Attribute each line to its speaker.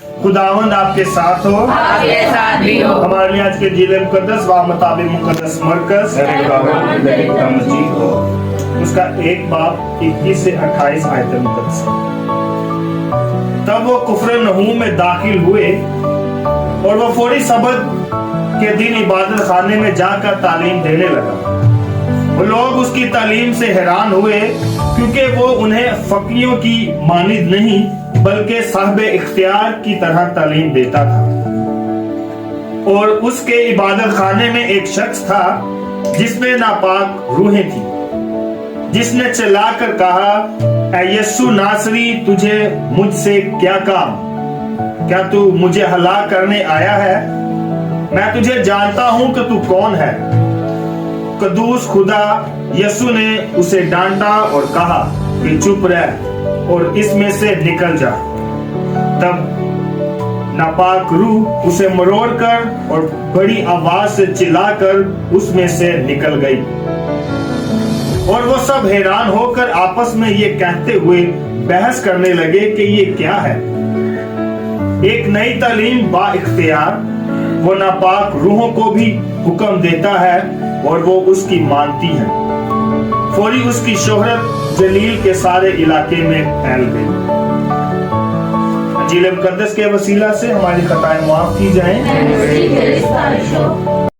Speaker 1: खुदावंद आपके साथ हो,
Speaker 2: आपके साथ भी हो।
Speaker 1: हमारे लिए आज के जिले मुकद्दस व मुताबिक मुकद्दस मरकज मस्जिद हो, उसका 1 बाब 21 से 28 आयत मुकद्दस। तब वो कुफ्र नहूम में दाखिल हुए और वो फौरी सबत के दिन इबादत खाने में जाकर तालीम देने लगा। वो लोग उसकी तालीम से हैरान हुए क्योंकि वो उन्हें फकीयों की मानिद नहीं बल्कि साहब इख्तियार की तरह तालीम देता था। और उसके इबादत खाने में एक शख्स था जिसमें नापाक रूहें थी, जिसने चिल्लाकर कहा, ऐ यस्सु नासरी, तुझे मुझसे क्या काम? क्या तू मुझे हलाक करने आया है? मैं तुझे जानता हूं कि तू कौन है। कदूस खुदा यस्सु ने उसे डांटा और कहा कि चुप रह और इसमें से निकल जा। तब नापाक रूह उसे मरोड़कर और बड़ी आवाज से चिल्लाकर उसमें से निकल गई। और वो सब हैरान होकर आपस में ये कहते हुए बहस करने लगे कि ये क्या है। एक नई तालीम बा इख्तियार वो नापाक रूहों को भी हुक्म देता है और वो उसकी मानती है। फौरी उसकी शोहरत जलील के सारे इलाके में फैल गई। इंजील मुकद्दस के वसीला से हमारी खताएं माफ की जाएं।